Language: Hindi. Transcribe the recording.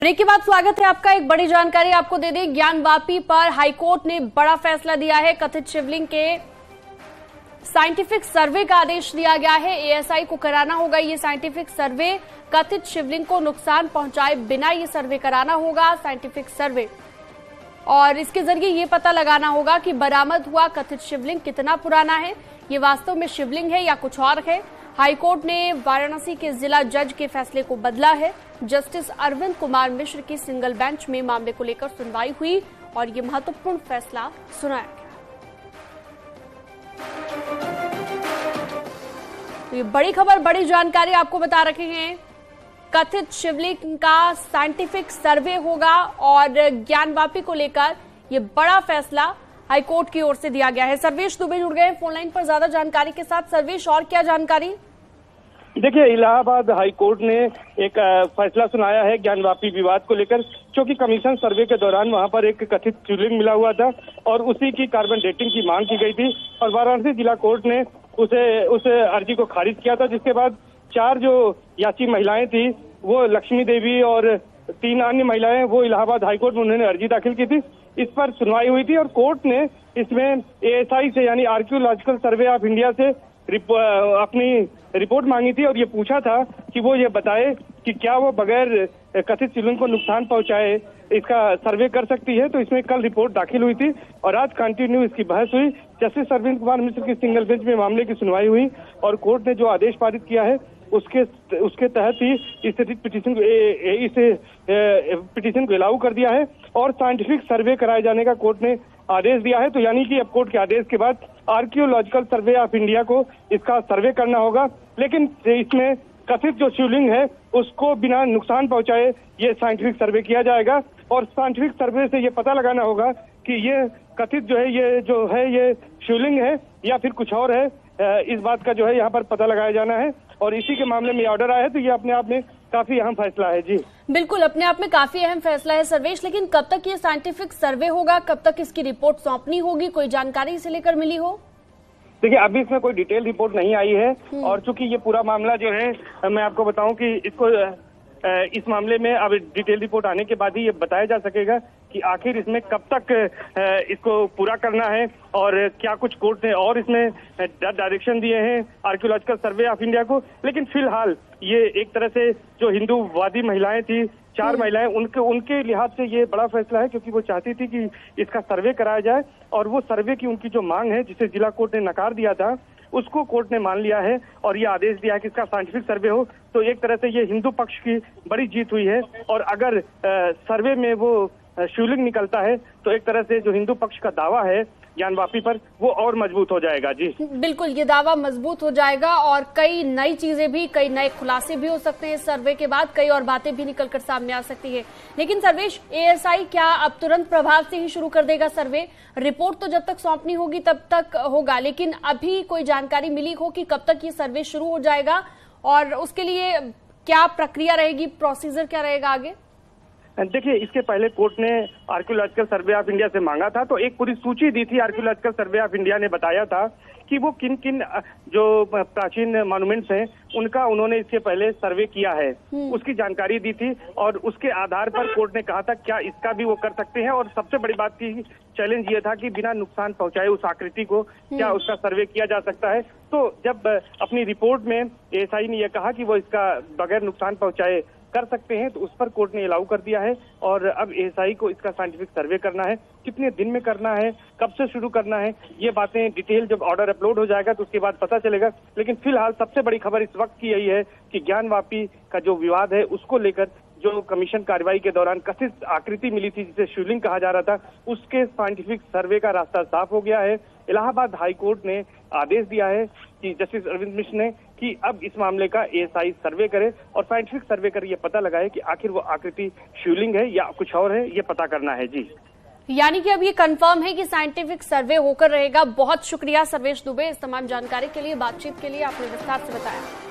ब्रेक के बाद स्वागत है आपका। एक बड़ी जानकारी आपको दे दें, ज्ञानवापी पर हाईकोर्ट ने बड़ा फैसला दिया है। कथित शिवलिंग के साइंटिफिक सर्वे का आदेश दिया गया है। एएसआई को कराना होगा ये साइंटिफिक सर्वे। कथित शिवलिंग को नुकसान पहुंचाए बिना ये सर्वे कराना होगा साइंटिफिक सर्वे, और इसके जरिए ये पता लगाना होगा कि बरामद हुआ कथित शिवलिंग कितना पुराना है, ये वास्तव में शिवलिंग है या कुछ और है। हाईकोर्ट ने वाराणसी के जिला जज के फैसले को बदला है। जस्टिस अरविंद कुमार मिश्र की सिंगल बेंच में मामले को लेकर सुनवाई हुई और ये महत्वपूर्ण फैसला सुनाया गया। तो ये बड़ी खबर, बड़ी जानकारी आपको बता रखे हैं। कथित शिवलिंग का साइंटिफिक सर्वे होगा और ज्ञानवापी को लेकर ये बड़ा फैसला हाईकोर्ट की ओर से दिया गया है। सर्वेश दुबे जुड़ गए फोनलाइन पर ज्यादा जानकारी के साथ। सर्वेश, और क्या जानकारी? देखिए, इलाहाबाद हाईकोर्ट ने एक फैसला सुनाया है ज्ञानवापी विवाद को लेकर, क्योंकि कमीशन सर्वे के दौरान वहां पर एक कथित शिवलिंग मिला हुआ था और उसी की कार्बन डेटिंग की मांग की गई थी और वाराणसी जिला कोर्ट ने उस अर्जी को खारिज किया था, जिसके बाद 4 जो याची महिलाएं थी, वो लक्ष्मी देवी और 3 अन्य महिलाएं, वो इलाहाबाद हाईकोर्ट में उन्होंने अर्जी दाखिल की थी। इस पर सुनवाई हुई थी और कोर्ट ने इसमें एएसआई से यानी आर्कियोलॉजिकल सर्वे ऑफ इंडिया से अपनी रिपोर्ट मांगी थी और ये पूछा था कि वो ये बताए कि क्या वो बगैर कथित शिवलिंग को नुकसान पहुंचाए इसका सर्वे कर सकती है। तो इसमें कल रिपोर्ट दाखिल हुई थी और आज कंटिन्यू इसकी बहस हुई। जस्टिस अरविंद कुमार मिश्र की सिंगल बेंच में मामले की सुनवाई हुई और कोर्ट ने जो आदेश पारित किया है उसके तहत ही इस पिटीशन को अलाउ कर दिया है और साइंटिफिक सर्वे कराए जाने का कोर्ट ने आदेश दिया है। तो यानी कि अब कोर्ट के आदेश के बाद आर्कियोलॉजिकल सर्वे ऑफ इंडिया को इसका सर्वे करना होगा, लेकिन इसमें कथित जो शिवलिंग है उसको बिना नुकसान पहुंचाए ये साइंटिफिक सर्वे किया जाएगा और साइंटिफिक सर्वे से ये पता लगाना होगा कि ये कथित जो है ये शिवलिंग है या फिर कुछ और है। इस बात का जो है यहाँ पर पता लगाया जाना है और इसी के मामले में ऑर्डर आया है, तो ये अपने आप में काफी अहम फैसला है। जी बिल्कुल, अपने आप में काफी अहम फैसला है सर्वेश, लेकिन कब तक ये साइंटिफिक सर्वे होगा, कब तक इसकी रिपोर्ट सौंपनी होगी, कोई जानकारी इसे लेकर मिली हो? देखिए, अभी इसमें कोई डिटेल रिपोर्ट नहीं आई है और चूंकि ये पूरा मामला जो है, मैं आपको बताऊं कि इसको इस मामले में अब डिटेल रिपोर्ट आने के बाद ही ये बताया जा सकेगा कि आखिर इसमें कब तक इसको पूरा करना है और क्या कुछ कोर्ट ने और इसमें डायरेक्शन दिए हैं आर्कियोलॉजिकल सर्वे ऑफ इंडिया को। लेकिन फिलहाल ये एक तरह से जो हिंदूवादी महिलाएं थी, 4 महिलाएं, उनके लिहाज से ये बड़ा फैसला है, क्योंकि वो चाहती थी कि इसका सर्वे कराया जाए और वो सर्वे की उनकी जो मांग है, जिसे जिला कोर्ट ने नकार दिया था, उसको कोर्ट ने मान लिया है और ये आदेश दिया है कि इसका साइंटिफिक सर्वे हो। तो एक तरह से ये हिंदू पक्ष की बड़ी जीत हुई है और अगर सर्वे में वो शिवलिंग निकलता है तो एक तरह से जो हिंदू पक्ष का दावा है ज्ञानवापी पर, वो और मजबूत हो जाएगा। जी बिल्कुल, ये दावा मजबूत हो जाएगा और कई नई चीजें भी, कई नए खुलासे भी हो सकते हैं। सर्वे के बाद कई और बातें भी निकलकर सामने आ सकती है। लेकिन सर्वेश, एएसआई क्या अब तुरंत प्रभाव से ही शुरू कर देगा सर्वे? रिपोर्ट तो जब तक सौंपनी होगी तब तक होगा, लेकिन अभी कोई जानकारी मिली हो कि कब तक ये सर्वे शुरू हो जाएगा और उसके लिए क्या प्रक्रिया रहेगी, प्रोसीजर क्या रहेगा आगे? देखिए, इसके पहले कोर्ट ने आर्कियोलॉजिकल सर्वे ऑफ इंडिया से मांगा था, तो एक पूरी सूची दी थी। आर्कियोलॉजिकल सर्वे ऑफ इंडिया ने बताया था कि वो किन किन जो प्राचीन मॉन्यूमेंट्स हैं उनका उन्होंने इसके पहले सर्वे किया है, उसकी जानकारी दी थी और उसके आधार पर कोर्ट ने कहा था क्या इसका भी वो कर सकते हैं। और सबसे बड़ी बात की चैलेंज ये था कि बिना नुकसान पहुंचाए उस आकृति को क्या उसका सर्वे किया जा सकता है। तो जब अपनी रिपोर्ट में एएसआई ने यह कहा कि वो इसका बगैर नुकसान पहुंचाए कर सकते हैं, तो उस पर कोर्ट ने अलाउ कर दिया है और अब एएसआई को इसका साइंटिफिक सर्वे करना है। कितने दिन में करना है, कब से शुरू करना है, ये बातें डिटेल जब ऑर्डर अपलोड हो जाएगा तो उसके बाद पता चलेगा। लेकिन फिलहाल सबसे बड़ी खबर इस वक्त की यही है कि ज्ञानवापी का जो विवाद है उसको लेकर जो कमीशन कार्रवाई के दौरान कथित आकृति मिली थी जिसे शिवलिंग कहा जा रहा था, उसके साइंटिफिक सर्वे का रास्ता साफ हो गया है। इलाहाबाद हाईकोर्ट ने आदेश दिया है कि जस्टिस अरविंद मिश्र ने कि अब इस मामले का एएसआई सर्वे करे और साइंटिफिक सर्वे कर ये पता लगाए कि आखिर वो आकृति शिवलिंग है या कुछ और है, ये पता करना है। जी यानी कि अब ये कंफर्म है कि साइंटिफिक सर्वे होकर रहेगा। बहुत शुक्रिया सर्वेश दुबे इस तमाम जानकारी के लिए, बातचीत के लिए, आपने विस्तार से बताया।